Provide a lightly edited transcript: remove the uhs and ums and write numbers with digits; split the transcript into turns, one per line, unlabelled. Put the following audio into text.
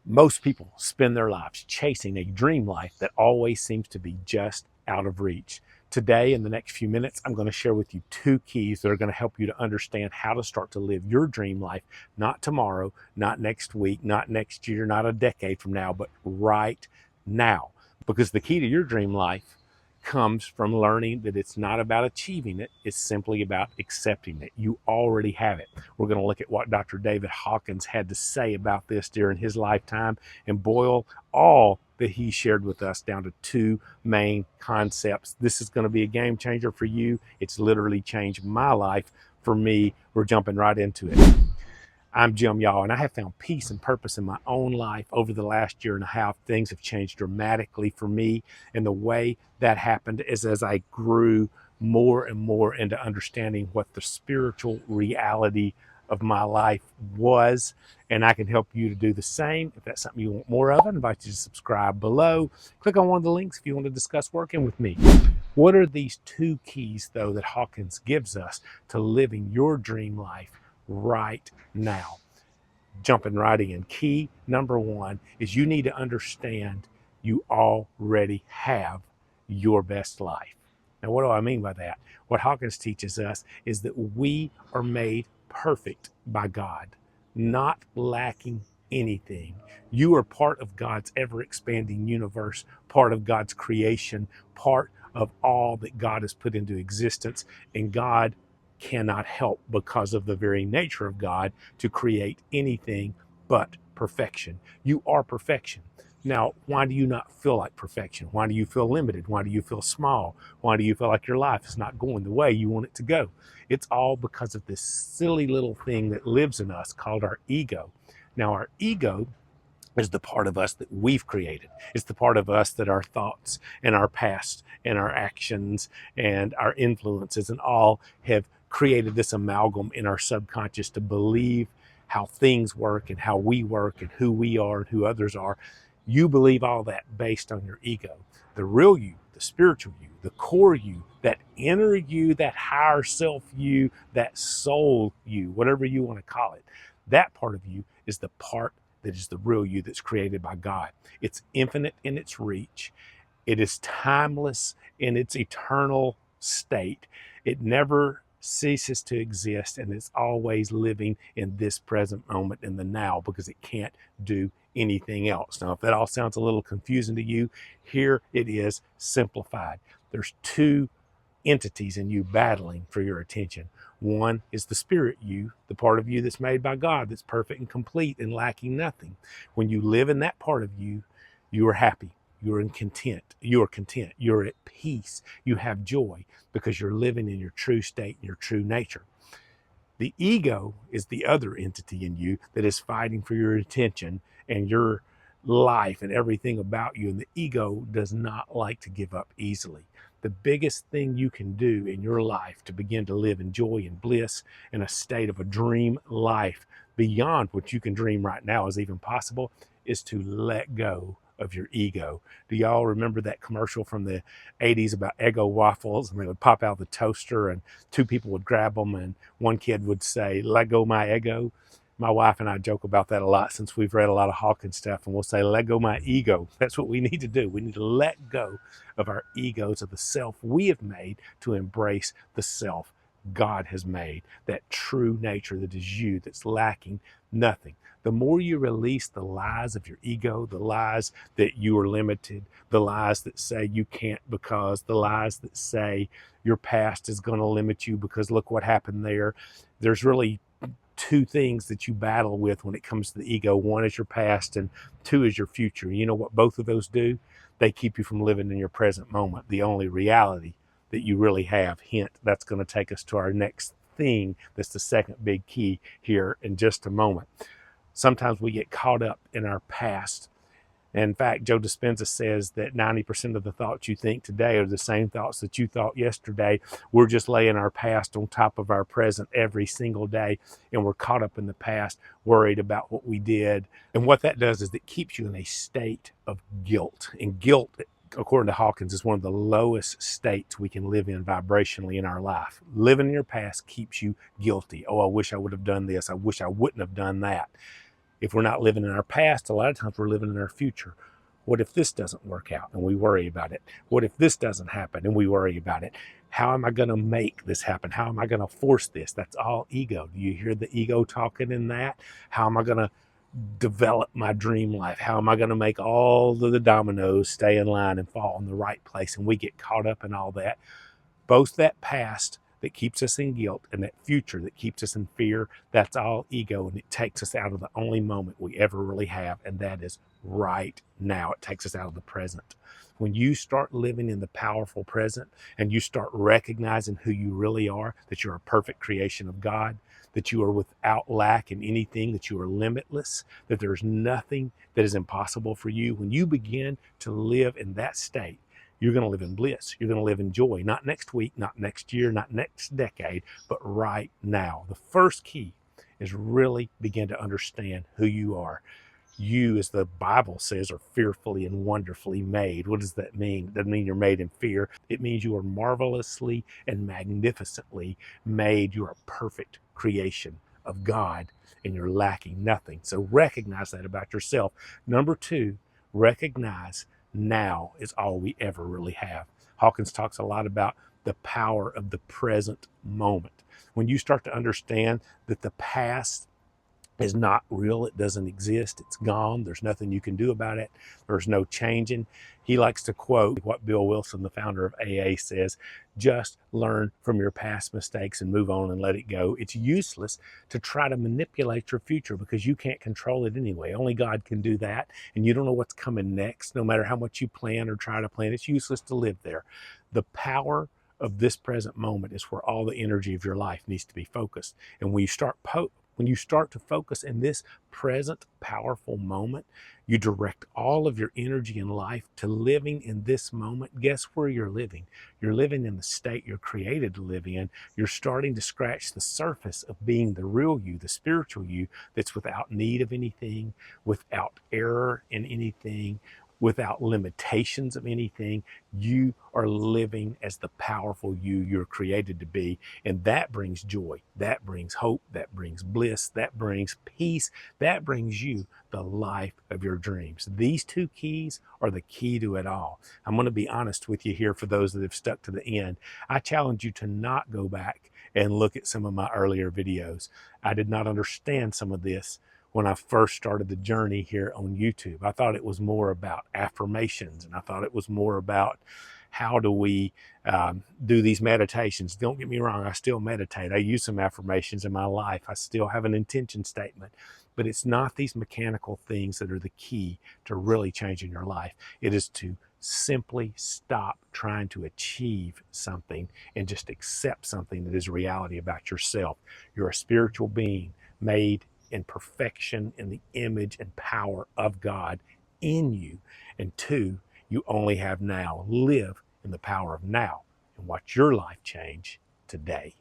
Most people spend their lives chasing a dream life that always seems to be just out of reach. Today, in the next few minutes, I'm going to share with you 2 keys that are going to help you to understand how to start to live your dream life, not tomorrow, not next week, not next year, not a decade from now, but right now. Because the key to your dream life comes from learning that it's not about achieving it, it's simply about accepting it. You already have it. We're going to look at what Dr. David Hawkins had to say about this during his lifetime and boil all that he shared with us down to 2 main concepts. This is going to be a game changer for you. It's literally changed my life. For me, we're jumping right into it. I'm Jim, y'all, and I have found peace and purpose in my own life over the last year and a half. Things have changed dramatically for me, and the way that happened is as I grew more and more into understanding what the spiritual reality of my life was, and I can help you to do the same. If that's something you want more of, I invite you to subscribe below. Click on one of the links if you want to discuss working with me. What are these 2 keys, though, that Hawkins gives us to living your dream life right now? Jumping right in. Key number 1 is you need to understand you already have your best life. Now, what do I mean by that? What Hawkins teaches us is that we are made perfect by God, not lacking anything. You are part of God's ever-expanding universe, part of God's creation, part of all that God has put into existence, and God cannot help, because of the very nature of God, to create anything but perfection. You are perfection. Now, why do you not feel like perfection? Why do you feel limited? Why do you feel small? Why do you feel like your life is not going the way you want it to go? It's all because of this silly little thing that lives in us called our ego. Now, our ego is the part of us that we've created. It's the part of us that our thoughts and our past and our actions and our influences and all have created this amalgam in our subconscious to believe how things work and how we work and who we are and who others are. You believe all that based on your ego. The real you, the spiritual you, the core you, that inner you, that higher self you, that soul you, whatever you want to call it, that part of you is the part that is the real you that's created by God. It's infinite in its reach. It is timeless in its eternal state. It never ceases to exist, and it's always living in this present moment, in the now, because it can't do anything else. Now, if that all sounds a little confusing to you, here it is simplified. There's 2 entities in you battling for your attention. One is the spirit you, the part of you that's made by God, that's perfect and complete and lacking nothing. When you live in that part of you, you are happy. You're content. You're at peace. You have joy because you're living in your true state, your true nature. The ego is the other entity in you that is fighting for your attention and your life and everything about you. And the ego does not like to give up easily. The biggest thing you can do in your life to begin to live in joy and bliss in a state of a dream life beyond what you can dream right now is even possible is to let go of your ego. Do y'all remember that commercial from the 80s about Eggo waffles? And they would pop out of the toaster and 2 people would grab them and one kid would say, "Let go my ego." My wife and I joke about that a lot since we've read a lot of Hawkins stuff, and we'll say, "Let go my ego." That's what we need to do. We need to let go of our egos, of the self we have made, to embrace the self God has made, that true nature that is you, that's lacking nothing. The more you release the lies of your ego, the lies that you are limited, the lies that say you can't because, the lies that say your past is going to limit you because look what happened there. There's really 2 things that you battle with when it comes to the ego. 1 is your past and 2 is your future. You know what both of those do? They keep you from living in your present moment, the only reality that you really have. Hint, that's going to take us to our next thing. That's the second big key here in just a moment. Sometimes we get caught up in our past. In fact, Joe Dispenza says that 90% of the thoughts you think today are the same thoughts that you thought yesterday. We're just laying our past on top of our present every single day, and we're caught up in the past, worried about what we did. And what that does is it keeps you in a state of guilt. And guilt, according to Hawkins, is one of the lowest states we can live in vibrationally in our life. Living in your past keeps you guilty. Oh, I wish I would have done this. I wish I wouldn't have done that. If we're not living in our past, a lot of times we're living in our future. What if this doesn't work out? And we worry about it. What if this doesn't happen? And we worry about it. How am I going to make this happen? How am I going to force this? That's all ego. Do you hear the ego talking in that? How am I going to develop my dream life? How am I going to make all of the dominoes stay in line and fall in the right place? And we get caught up in all that. Both that past that keeps us in guilt and that future that keeps us in fear, that's all ego, and it takes us out of the only moment we ever really have, and that is right now. It takes us out of the present. When you start living in the powerful present and you start recognizing who you really are, that you're a perfect creation of God, that you are without lack in anything, that you are limitless, that there's nothing that is impossible for you, when you begin to live in that state, you're going to live in bliss. You're going to live in joy. Not next week, not next year, not next decade, but right now. The first key is really begin to understand who you are. You, as the Bible says, are fearfully and wonderfully made. What does that mean? It doesn't mean you're made in fear. It means you are marvelously and magnificently made. You are a perfect creation of God, and you're lacking nothing. So recognize that about yourself. Number two, recognize now is all we ever really have. Hawkins talks a lot about the power of the present moment. When you start to understand that the past is not real, it doesn't exist, it's gone, there's nothing you can do about it, there's no changing. He likes to quote what Bill Wilson, the founder of AA, says: just learn from your past mistakes and move on and let it go. It's useless to try to manipulate your future because you can't control it anyway. Only God can do that, and you don't know what's coming next. No matter how much you plan or try to plan, it's useless to live there. The power of this present moment is where all the energy of your life needs to be focused. And when you start to focus in this present powerful moment, you direct all of your energy in life to living in this moment. Guess where you're living? You're living in the state you're created to live in. You're starting to scratch the surface of being the real you, the spiritual you, that's without need of anything, without error in anything, without limitations of anything. You are living as the powerful you're created to be, and that brings joy, that brings hope, that brings bliss, that brings peace, that brings you the life of your dreams. These two keys are the key to it all. I'm going to be honest with you here for those that have stuck to the end. I challenge you to not go back and look at some of my earlier videos. I did not understand some of this when I first started the journey here on YouTube. I thought it was more about affirmations, and I thought it was more about how do we do these meditations. Don't get me wrong, I still meditate. I use some affirmations in my life. I still have an intention statement, but it's not these mechanical things that are the key to really changing your life. It is to simply stop trying to achieve something and just accept something that is reality about yourself. You're a spiritual being made in perfection, in the image and power of God in you. And two, you only have now. Live in the power of now and watch your life change today.